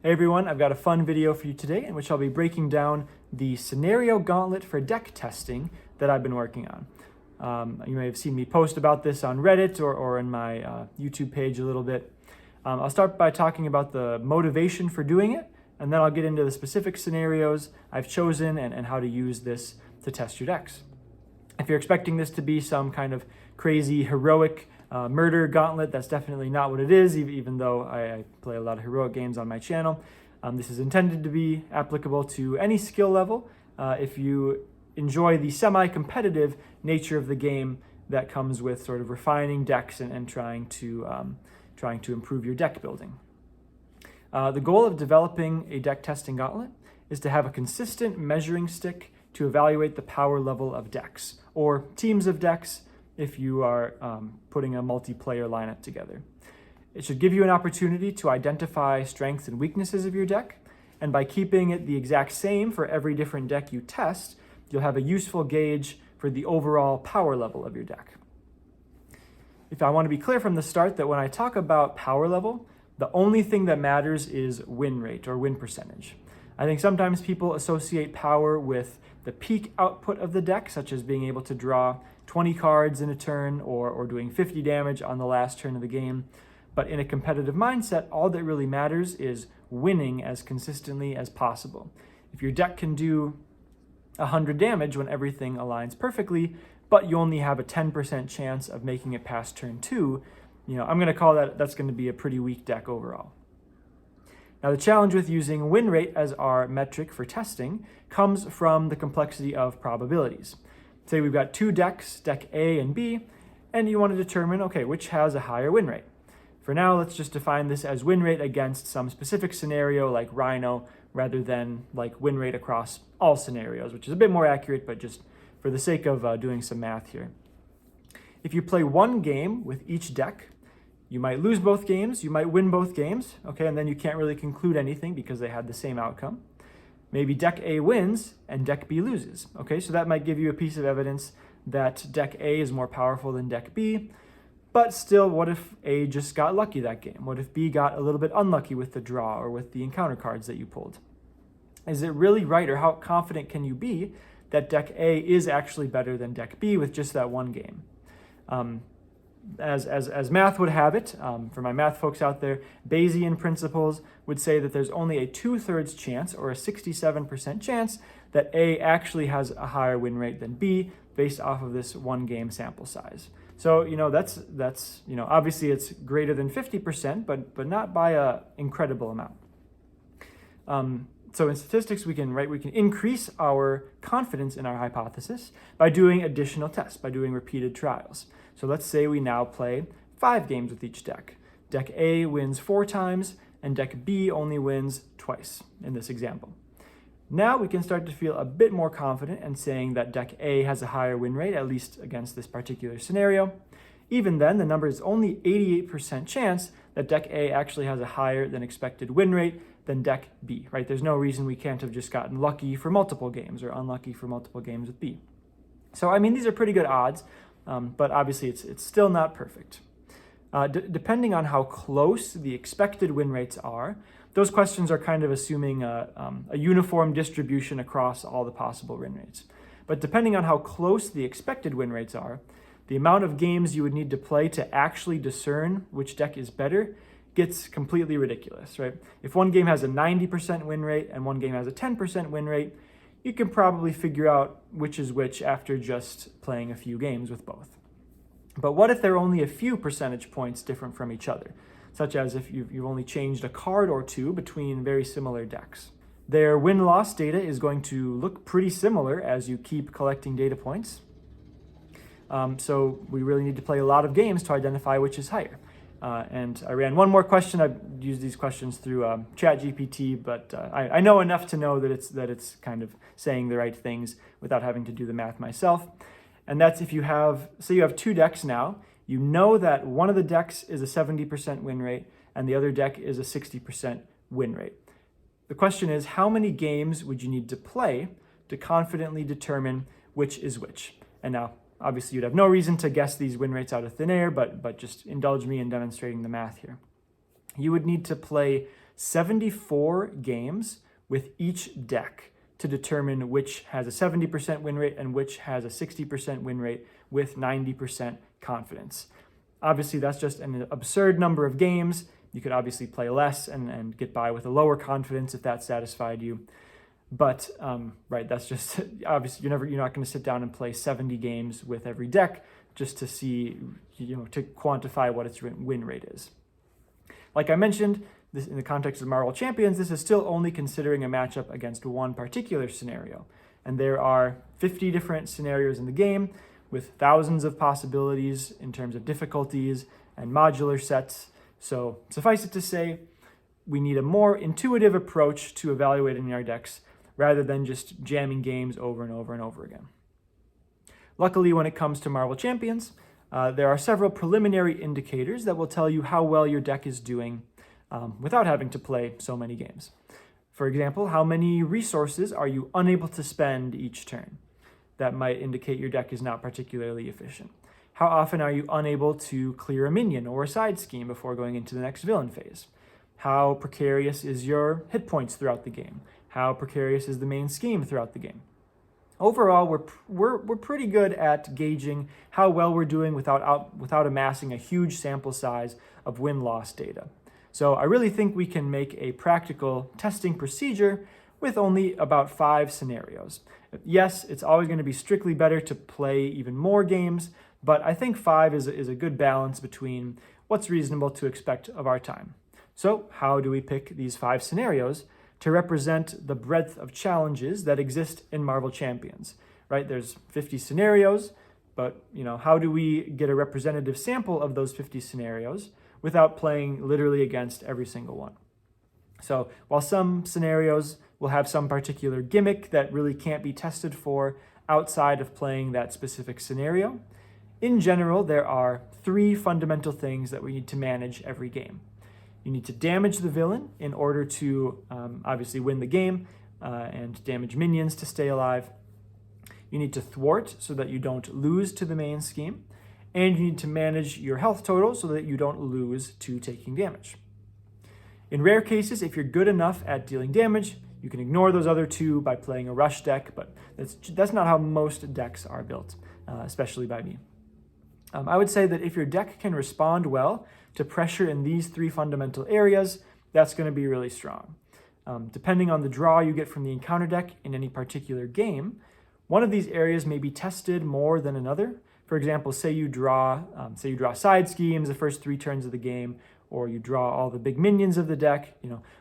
Hey everyone, I've got a fun video for you today in which I'll be breaking down the scenario gauntlet for deck testing that I've been working on. You may have seen me post about this on Reddit or in my YouTube page a little bit. I'll start by talking about the motivation for doing it, and then I'll get into the specific scenarios I've chosen and how to use this to test your decks. If you're expecting this to be some kind of crazy heroic murder gauntlet, that's definitely not what it is, even though I play a lot of heroic games on my channel. This is intended to be applicable to any skill level. If you enjoy the semi-competitive nature of the game that comes with sort of refining decks and trying to improve your deck building. The goal of developing a deck testing gauntlet is to have a consistent measuring stick to evaluate the power level of decks, or teams of decks if you are putting a multiplayer lineup together. It should give you an opportunity to identify strengths and weaknesses of your deck, and by keeping it the exact same for every different deck you test, you'll have a useful gauge for the overall power level of your deck. If I want to be clear from the start that when I talk about power level, the only thing that matters is win rate or win percentage. I think sometimes people associate power with the peak output of the deck, such as being able to draw 20 cards in a turn or doing 50 damage on the last turn of the game. But in a competitive mindset, all that really matters is winning as consistently as possible. If your deck can do 100 damage when everything aligns perfectly, but you only have a 10% chance of making it past turn 2, I'm going to call that's going to be a pretty weak deck overall. Now, the challenge with using win rate as our metric for testing comes from the complexity of probabilities. Say we've got two decks, deck A and B, and you want to determine, okay, which has a higher win rate. For now, let's just define this as win rate against some specific scenario like Rhino, rather than like win rate across all scenarios, which is a bit more accurate, but just for the sake of doing some math here. If you play one game with each deck, you might lose both games, you might win both games, okay, and then you can't really conclude anything because they had the same outcome. Maybe deck A wins and deck B loses, okay, so that might give you a piece of evidence that deck A is more powerful than deck B, but still, what if A just got lucky that game? What if B got a little bit unlucky with the draw or with the encounter cards that you pulled? Is it really right, or how confident can you be that deck A is actually better than deck B with just that one game? As math would have it, for my math folks out there, Bayesian principles would say that there's only a 2/3 chance or a 67% chance that A actually has a higher win rate than B based off of this one game sample size. So, that's obviously it's greater than 50%, but not by an incredible amount. So in statistics, we can increase our confidence in our hypothesis by doing additional tests, by doing repeated trials. So let's say we now play 5 games with each deck. Deck A wins 4 times, and deck B only wins twice in this example. Now we can start to feel a bit more confident in saying that deck A has a higher win rate, at least against this particular scenario. Even then, the number is only 88% chance that deck A actually has a higher than expected win rate than deck B, right? There's no reason we can't have just gotten lucky for multiple games or unlucky for multiple games with B. So, these are pretty good odds, but obviously it's still not perfect. Depending on how close the expected win rates are, those questions are kind of assuming a uniform distribution across all the possible win rates. But depending on how close the expected win rates are, the amount of games you would need to play to actually discern which deck is better gets completely ridiculous, right? If one game has a 90% win rate and one game has a 10% win rate, you can probably figure out which is which after just playing a few games with both. But what if they're only a few percentage points different from each other, such as if you've only changed a card or two between very similar decks? Their win-loss data is going to look pretty similar as you keep collecting data points. So we really need to play a lot of games to identify which is higher. And I ran one more question. I've used these questions through ChatGPT, but I know enough to know that it's kind of saying the right things without having to do the math myself. And that's if you have 2 decks now, you know that one of the decks is a 70% win rate and the other deck is a 60% win rate. The question is, how many games would you need to play to confidently determine which is which? And now, obviously, you'd have no reason to guess these win rates out of thin air, but just indulge me in demonstrating the math here. You would need to play 74 games with each deck to determine which has a 70% win rate and which has a 60% win rate with 90% confidence. Obviously, that's just an absurd number of games. You could obviously play less and get by with a lower confidence if that satisfied you. But right, that's just obviously you're not going to sit down and play 70 games with every deck just to see, to quantify what its win rate is. Like I mentioned, this, in the context of Marvel Champions, this is still only considering a matchup against one particular scenario. And there are 50 different scenarios in the game with thousands of possibilities in terms of difficulties and modular sets. So suffice it to say, we need a more intuitive approach to evaluating our decks rather than just jamming games over and over and over again. Luckily, when it comes to Marvel Champions, there are several preliminary indicators that will tell you how well your deck is doing without having to play so many games. For example, how many resources are you unable to spend each turn? That might indicate your deck is not particularly efficient. How often are you unable to clear a minion or a side scheme before going into the next villain phase? How precarious is your hit points throughout the game? How precarious is the main scheme throughout the game? Overall, we're pretty good at gauging how well we're doing without amassing a huge sample size of win-loss data. So I really think we can make a practical testing procedure with only about 5 scenarios. Yes, it's always going to be strictly better to play even more games, but I think 5 is a good balance between what's reasonable to expect of our time. So how do we pick these 5 scenarios to represent the breadth of challenges that exist in Marvel Champions, right? There's 50 scenarios, but how do we get a representative sample of those 50 scenarios without playing literally against every single one? So while some scenarios will have some particular gimmick that really can't be tested for outside of playing that specific scenario, in general, there are 3 fundamental things that we need to manage every game. You need to damage the villain in order to obviously win the game and damage minions to stay alive. You need to thwart so that you don't lose to the main scheme. And you need to manage your health total so that you don't lose to taking damage. In rare cases, if you're good enough at dealing damage, you can ignore those other 2 by playing a rush deck, but that's not how most decks are built, especially by me. I would say that if your deck can respond well to pressure in these 3 fundamental areas, that's going to be really strong. Depending on the draw you get from the encounter deck in any particular game, one of these areas may be tested more than another. For example, say you draw side schemes the first 3 turns of the game, or you draw all the big minions of the deck.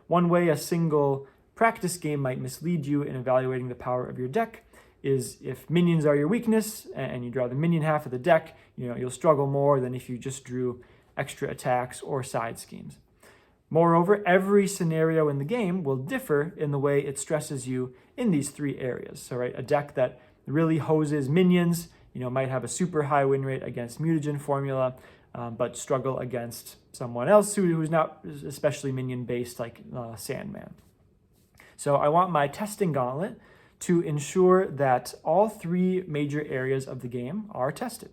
One way a single practice game might mislead you in evaluating the power of your deck is if minions are your weakness and you draw the minion half of the deck, you'll struggle more than if you just drew extra attacks or side schemes. Moreover, every scenario in the game will differ in the way it stresses you in these 3 areas. So, right, a deck that really hoses minions, might have a super high win rate against mutagen formula, but struggle against someone else who's not especially minion based, like Sandman. So I want my testing gauntlet to ensure that all 3 major areas of the game are tested.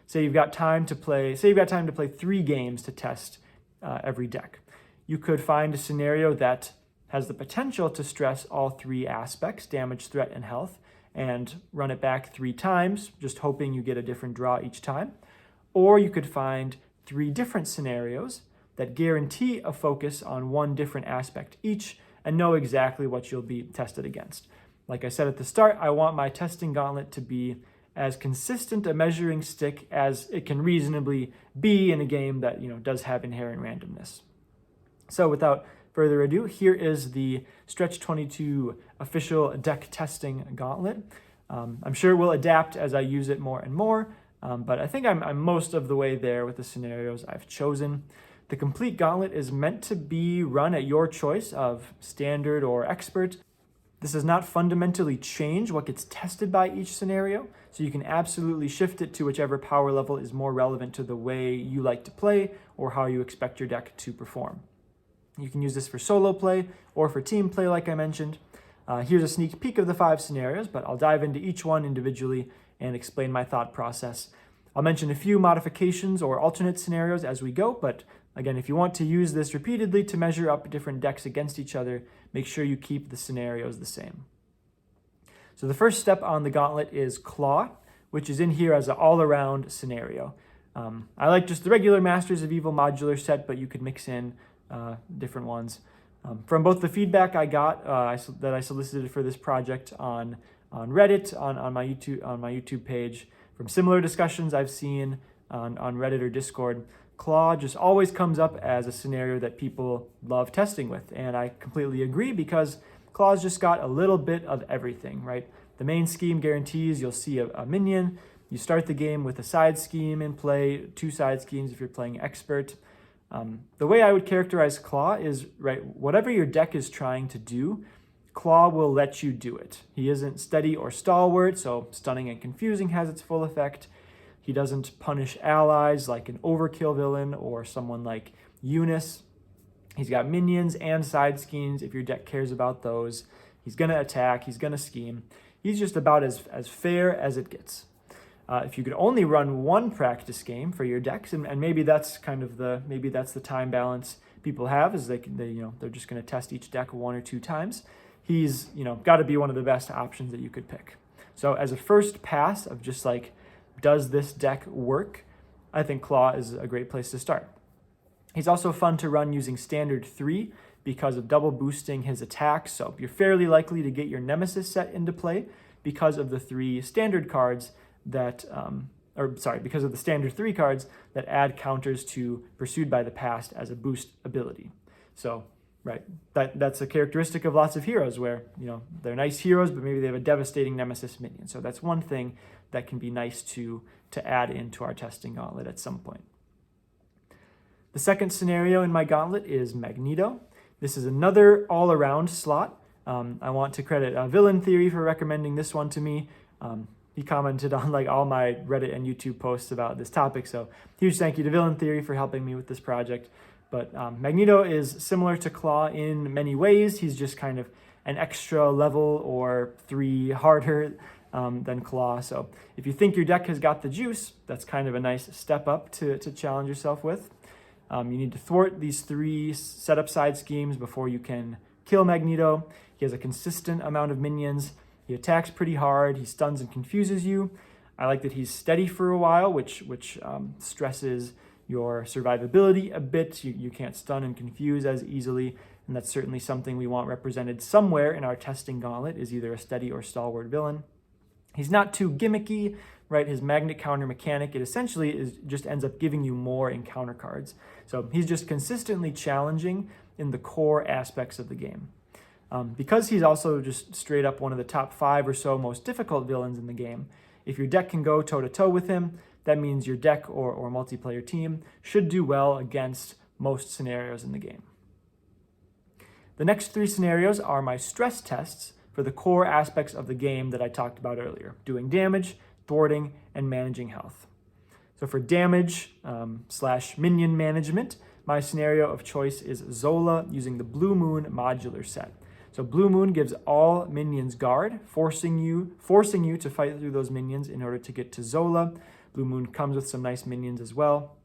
Say you've got time to play 3 games to test every deck. You could find a scenario that has the potential to stress all 3 aspects, damage, threat, and health, and run it back 3 times, just hoping you get a different draw each time. Or you could find 3 different scenarios that guarantee a focus on one different aspect each and know exactly what you'll be tested against. Like I said at the start, I want my testing gauntlet to be as consistent a measuring stick as it can reasonably be in a game that does have inherent randomness. So without further ado, here is the Stretch 22 official deck testing gauntlet. I'm sure it will adapt as I use it more and more, but I think I'm most of the way there with the scenarios I've chosen. The complete gauntlet is meant to be run at your choice of standard or expert. This does not fundamentally change what gets tested by each scenario, so you can absolutely shift it to whichever power level is more relevant to the way you like to play or how you expect your deck to perform. You can use this for solo play or for team play, like I mentioned. Here's a sneak peek of the 5 scenarios, but I'll dive into each one individually and explain my thought process. I'll mention a few modifications or alternate scenarios as we go, but Again, if you want to use this repeatedly to measure up different decks against each other, make sure you keep the scenarios the same. So the first step on the gauntlet is Claw, which is in here as an all-around scenario. I like just the regular Masters of Evil modular set, but you could mix in different ones. From both the feedback I got that I solicited for this project on Reddit, on my YouTube page, from similar discussions I've seen on Reddit or Discord, Claw just always comes up as a scenario that people love testing with, and I completely agree because Claw's just got a little bit of everything, right? The main scheme guarantees you'll see a minion. You start the game with a side scheme in play, 2 side schemes if you're playing Expert. The way I would characterize Claw is, right, whatever your deck is trying to do, Claw will let you do it. He isn't steady or stalwart, so stunning and confusing has its full effect. He doesn't punish allies like an overkill villain or someone like Eunice. He's got minions and side schemes if your deck cares about those. He's going to attack, he's going to scheme. He's just about as fair as it gets. If you could only run one practice game for your decks, and maybe that's kind of the time balance people have, is they're just going to test each deck 1 or 2 times. He's got to be one of the best options that you could pick. So as a first pass of just like, does this deck work? I think Claw is a great place to start. He's also fun to run using standard 3 because of double boosting his attacks. So you're fairly likely to get your Nemesis set into play because of the 3 standard cards that, because of the standard 3 cards that add counters to Pursued by the Past as a boost ability. So, right, that's a characteristic of lots of heroes where, they're nice heroes, but maybe they have a devastating Nemesis minion. So that's one thing that can be nice to add into our testing gauntlet at some point. The second scenario in my gauntlet is Magneto. This is another all-around slot. I want to credit Villain Theory for recommending this one to me. He commented on like all my Reddit and YouTube posts about this topic, so huge thank you to Villain Theory for helping me with this project. But Magneto is similar to Claw in many ways. He's just kind of an extra level or 3 harder than Claw. So if you think your deck has got the juice, that's kind of a nice step up to challenge yourself with. You need to thwart these 3 setup side schemes before you can kill Magneto. He has a consistent amount of minions. He attacks pretty hard. He stuns and confuses you. I like that he's steady for a while, which stresses your survivability a bit. You can't stun and confuse as easily, and that's certainly something we want represented somewhere in our testing gauntlet, is either a steady or stalwart villain. He's not too gimmicky, right? His magnet counter mechanic, it essentially just ends up giving you more encounter cards. So he's just consistently challenging in the core aspects of the game. Because he's also just straight up one of the top 5 or so most difficult villains in the game, if your deck can go toe-to-toe with him, that means your deck or multiplayer team should do well against most scenarios in the game. The next 3 scenarios are my stress tests for the core aspects of the game that I talked about earlier: doing damage, thwarting, and managing health. So for damage / minion management, my scenario of choice is Zola using the Blue Moon modular set. So Blue Moon gives all minions guard, forcing you to fight through those minions in order to get to Zola. Blue Moon comes with some nice minions as well.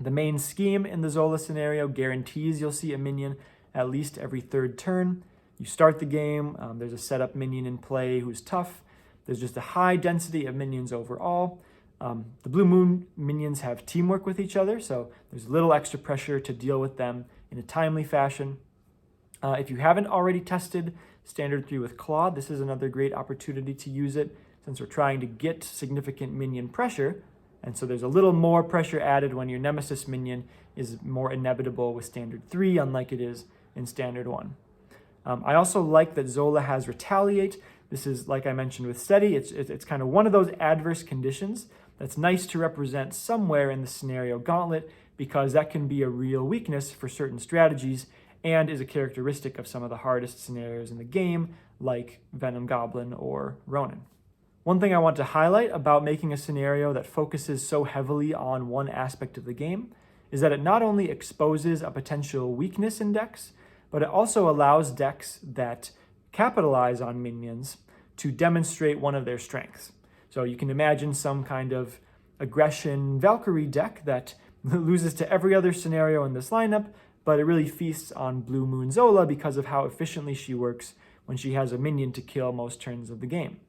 The main scheme in the Zola scenario guarantees you'll see a minion at least every 3rd turn. You start the game, there's a setup minion in play who's tough. There's just a high density of minions overall. The Blue Moon minions have teamwork with each other, so there's a little extra pressure to deal with them in a timely fashion. If you haven't already tested Standard 3 with Claw, this is another great opportunity to use it, since we're trying to get significant minion pressure, and so there's a little more pressure added when your Nemesis minion is more inevitable with Standard 3, unlike it is in Standard 1. I also like that Zola has Retaliate. This is, like I mentioned with Steady, it's kind of one of those adverse conditions that's nice to represent somewhere in the scenario gauntlet, because that can be a real weakness for certain strategies and is a characteristic of some of the hardest scenarios in the game, like Venom Goblin or Ronin. One thing I want to highlight about making a scenario that focuses so heavily on one aspect of the game is that it not only exposes a potential weakness in decks, but it also allows decks that capitalize on minions to demonstrate one of their strengths. So you can imagine some kind of aggression Valkyrie deck that loses to every other scenario in this lineup, but it really feasts on Blue Moon Zola because of how efficiently she works when she has a minion to kill most turns of the game.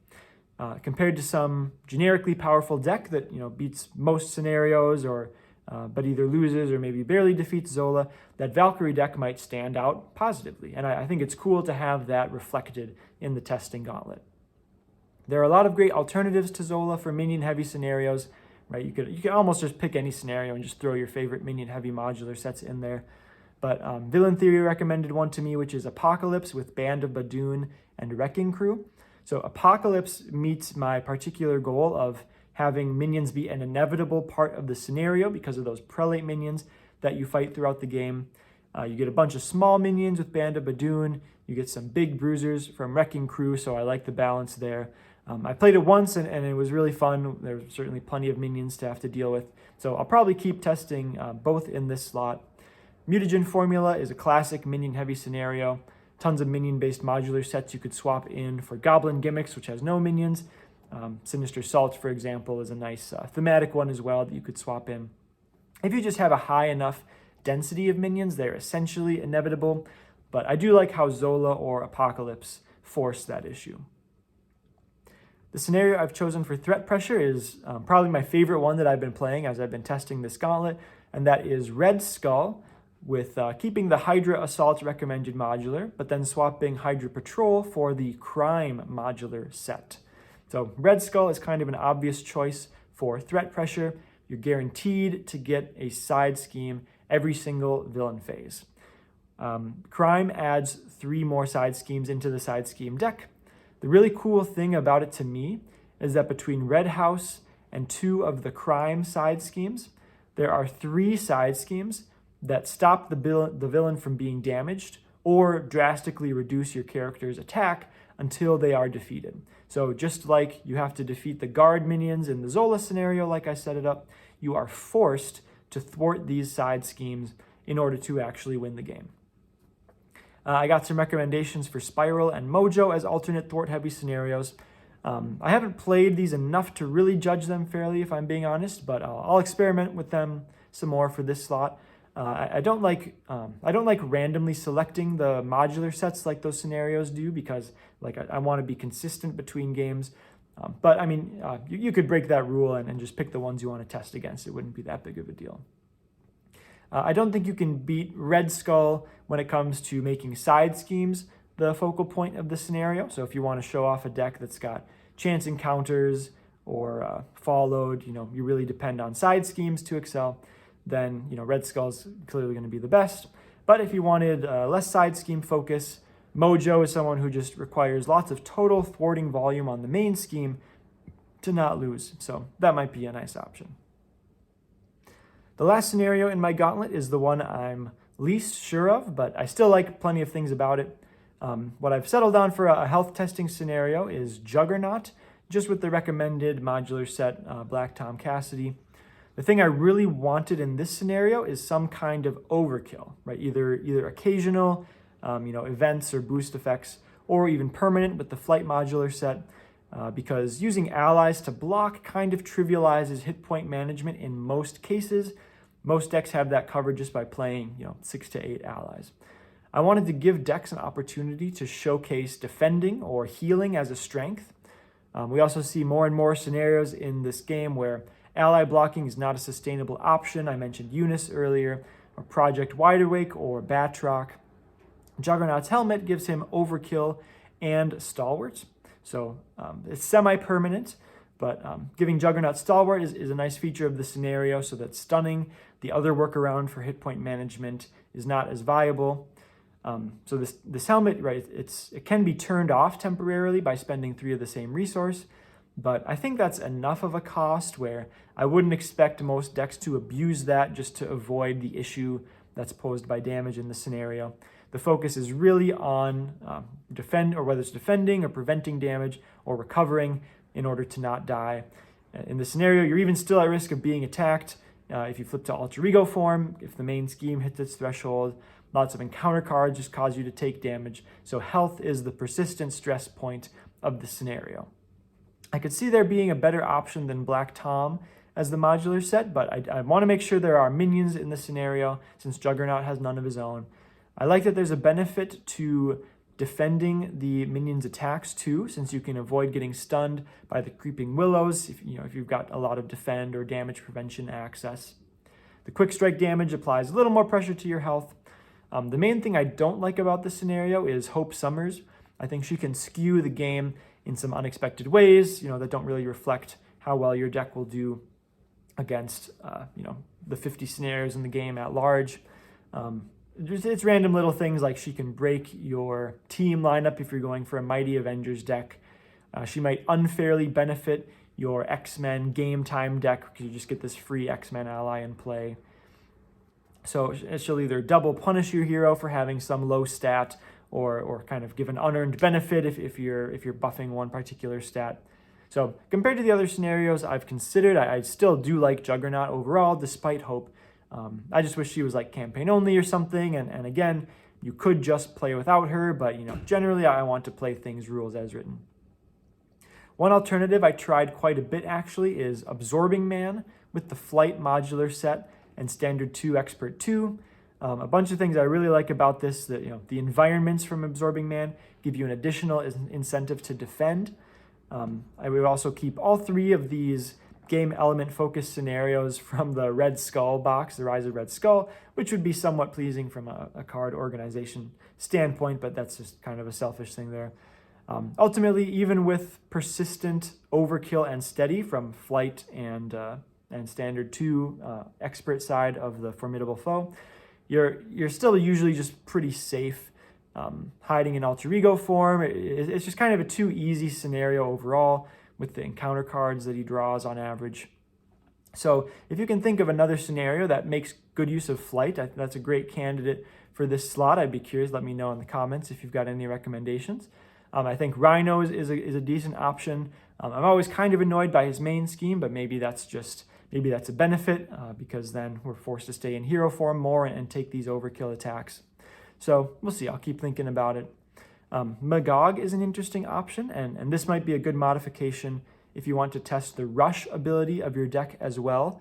Compared to some generically powerful deck that beats most scenarios but either loses or maybe barely defeats Zola, that Valkyrie deck might stand out positively. And I think it's cool to have that reflected in the testing gauntlet. There are a lot of great alternatives to Zola for minion-heavy scenarios, right? You could almost just pick any scenario and just throw your favorite minion-heavy modular sets in there. But Villain Theory recommended one to me, which is Apocalypse with Band of Badoon and Wrecking Crew. So Apocalypse meets my particular goal of having minions be an inevitable part of the scenario because of those prelate minions that you fight throughout the game. You get a bunch of small minions with Band of Badoon. You get some big bruisers from Wrecking Crew, so I like the balance there. I played it once and it was really fun. There's certainly plenty of minions to have to deal with. So I'll probably keep testing both in this slot. Mutagen Formula is a classic minion-heavy scenario. Tons of minion-based modular sets you could swap in for Goblin Gimmicks, which has no minions. Sinister Salt, for example, is a nice thematic one as well that you could swap in. If you just have a high enough density of minions, they're essentially inevitable. But I do like how Zola or Apocalypse force that issue. The scenario I've chosen for threat pressure is probably my favorite one that I've been playing as I've been testing this gauntlet, and that is Red Skull, with keeping the Hydra Assault recommended modular, but then swapping Hydra Patrol for the Crime modular set. So Red Skull is kind of an obvious choice for threat pressure. You're guaranteed to get a side scheme every single villain phase. Crime adds 3 more side schemes into the side scheme deck. The really cool thing about it to me is that between Red House and 2 of the Crime side schemes, there are 3 side schemes that stop the villain from being damaged or drastically reduce your character's attack until they are defeated. So just like you have to defeat the guard minions in the Zola scenario, like I set it up, you are forced to thwart these side schemes in order to actually win the game. I got some recommendations for Spiral and Mojo as alternate thwart-heavy scenarios. I haven't played these enough to really judge them fairly, if I'm being honest, but I'll experiment with them some more for this slot. I don't like randomly selecting the modular sets like those scenarios do because I want to be consistent between games. But I mean, you could break that rule and just pick the ones you want to test against. It wouldn't be that big of a deal. I don't think you can beat Red Skull when it comes to making side schemes the focal point of the scenario. So if you want to show off a deck that's got chance encounters or followed, you really depend on side schemes to excel, then Red Skull's clearly going to be the best. But if you wanted less side scheme focus, Mojo is someone who just requires lots of total thwarting volume on the main scheme to not lose. So that might be a nice option. The last scenario in my gauntlet is the one I'm least sure of, but I still like plenty of things about it. What I've settled on for a health testing scenario is Juggernaut, just with the recommended modular set Black Tom Cassidy. The thing I really wanted in this scenario is some kind of overkill, right? Either occasional, events or boost effects, or even permanent with the Flight modular set, because using allies to block kind of trivializes hit point management in most cases. Most decks have that covered just by playing, 6 to 8 allies. I wanted to give decks an opportunity to showcase defending or healing as a strength. We also see more and more scenarios in this game where ally blocking is not a sustainable option. I mentioned Eunice earlier, or Project Wide Awake, or Batroc. Juggernaut's helmet gives him overkill and stalwart. So it's semi-permanent, but giving Juggernaut stalwart is a nice feature of the scenario so that stunning, the other workaround for hit point management, is not as viable. So this helmet, right, it can be turned off temporarily by spending 3 of the same resource, but I think that's enough of a cost where I wouldn't expect most decks to abuse that just to avoid the issue that's posed by damage in the scenario. The focus is really on whether it's defending or preventing damage or recovering in order to not die. In the scenario, you're even still at risk of being attacked if you flip to alter ego form, if the main scheme hits its threshold. Lots of encounter cards just cause you to take damage. So health is the persistent stress point of the scenario. I could see there being a better option than Black Tom as the modular set, but I want to make sure there are minions in the scenario since Juggernaut has none of his own. I like that there's a benefit to defending the minions' attacks too, since you can avoid getting stunned by the creeping willows if you've got a lot of defend or damage prevention access. The quick strike damage applies a little more pressure to your health. The main thing I don't like about this scenario is Hope Summers. I think she can skew the game in some unexpected ways, that don't really reflect how well your deck will do against, the 50 scenarios in the game at large. It's random little things like she can break your team lineup if you're going for a Mighty Avengers deck. She might unfairly benefit your X-Men game time deck because you just get this free X-Men ally in play. So she'll either double punish your hero for having some low stat or kind of give an unearned benefit if you're buffing one particular stat. So compared to the other scenarios I've considered, I still do like Juggernaut overall, despite Hope. I just wish she was like campaign only or something. And again, you could just play without her, but generally I want to play things rules as written. One alternative I tried quite a bit actually is Absorbing Man with the Flight modular set and Standard 2 Expert 2. A bunch of things I really like about this, that the environments from Absorbing Man give you an additional incentive to defend. I would also keep all three of these game element focused scenarios from the Red Skull box, the Rise of Red Skull, which would be somewhat pleasing from a card organization standpoint, but that's just kind of a selfish thing there. Ultimately, even with persistent overkill and steady from Flight and Standard 2 expert side of the Formidable Foe, you're still usually just pretty safe hiding in alter ego form. It's just kind of a too easy scenario overall with the encounter cards that he draws on average. So if you can think of another scenario that makes good use of Flight, that's a great candidate for this slot. I'd be curious. Let me know in the comments if you've got any recommendations. I think Rhino is a decent option. I'm always kind of annoyed by his main scheme, but maybe that's a benefit because then we're forced to stay in hero form more and take these overkill attacks. So we'll see. I'll keep thinking about it. Magog is an interesting option, and this might be a good modification if you want to test the rush ability of your deck as well,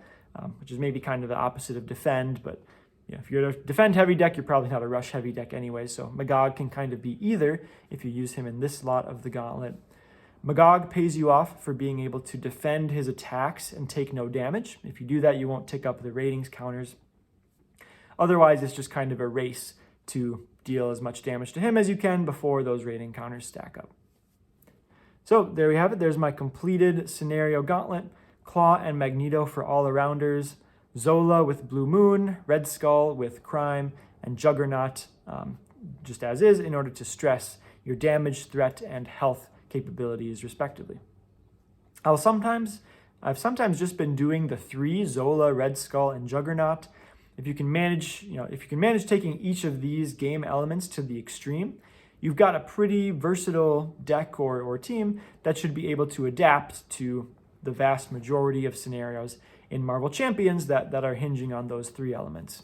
which is maybe kind of the opposite of defend, but if you're a defend heavy deck, you're probably not a rush heavy deck anyway, so Magog can kind of be either if you use him in this slot of the Gauntlet. Magog pays you off for being able to defend his attacks and take no damage. If you do that, you won't tick up the ratings counters. Otherwise, it's just kind of a race to deal as much damage to him as you can before those rating counters stack up. So there we have it. There's my completed scenario Gauntlet. Claw and Magneto for all-arounders, Zola with Blue Moon, Red Skull with Crime, and Juggernaut just as is in order to stress your damage, threat, and health capabilities respectively. I've sometimes just been doing the three, Zola, Red Skull, and Juggernaut. If you can manage taking each of these game elements to the extreme, you've got a pretty versatile deck or team that should be able to adapt to the vast majority of scenarios in Marvel Champions that are hinging on those three elements.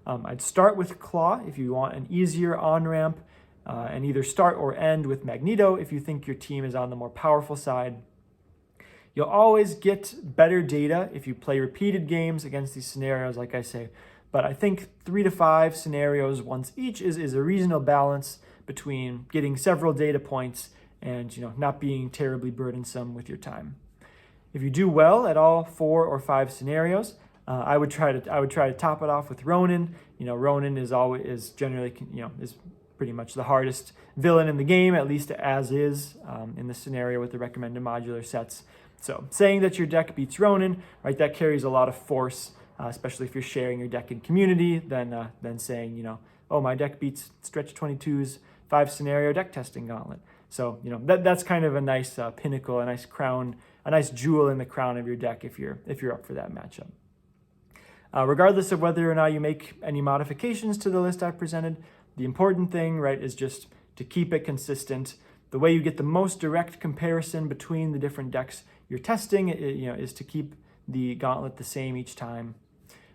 I'd start with Claw if you want an easier on-ramp, and either start or end with Magneto if you think your team is on the more powerful side. You'll always get better data if you play repeated games against these scenarios, like I say, but I think 3 to 5 scenarios once each is a reasonable balance between getting several data points and not being terribly burdensome with your time. If you do well at all 4 or 5 scenarios, I would try to top it off with Ronin. Ronin is generally is pretty much the hardest villain in the game, at least as is in the scenario with the recommended modular sets. So saying that your deck beats Ronin, right, that carries a lot of force, especially if you're sharing your deck in community, than saying, oh, my deck beats Stretch 22's 5 scenario deck testing Gauntlet. So, that's kind of a nice pinnacle, a nice crown, a nice jewel in the crown of your deck if you're up for that matchup. Regardless of whether or not you make any modifications to the list I've presented, the important thing, right, is just to keep it consistent. The way you get the most direct comparison between the different decks you're testing, is to keep the Gauntlet the same each time.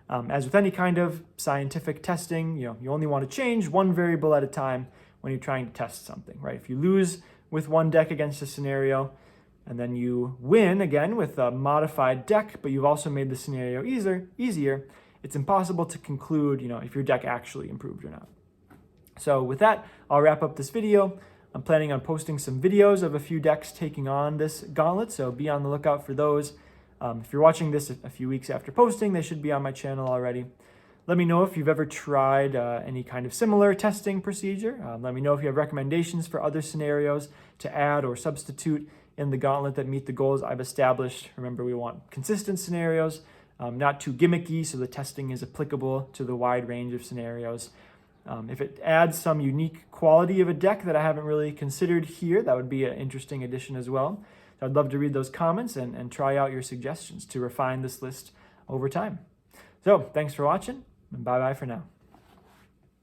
As with any kind of scientific testing, you only want to change one variable at a time when you're trying to test something, right? If you lose with one deck against a scenario, and then you win again with a modified deck, but you've also made the scenario easier, it's impossible to conclude, if your deck actually improved or not. So with that, I'll wrap up this video. I'm planning on posting some videos of a few decks taking on this gauntlet, so be on the lookout for those. If you're watching this a few weeks after posting, they should be on my channel already. Let me know if you've ever tried any kind of similar testing procedure. Let me know if you have recommendations for other scenarios to add or substitute in the gauntlet that meet the goals I've established. Remember, we want consistent scenarios, not too gimmicky, so the testing is applicable to the wide range of scenarios. If it adds some unique quality of a deck that I haven't really considered here, that would be an interesting addition as well. So I'd love to read those comments and try out your suggestions to refine this list over time. So thanks for watching, and bye-bye for now.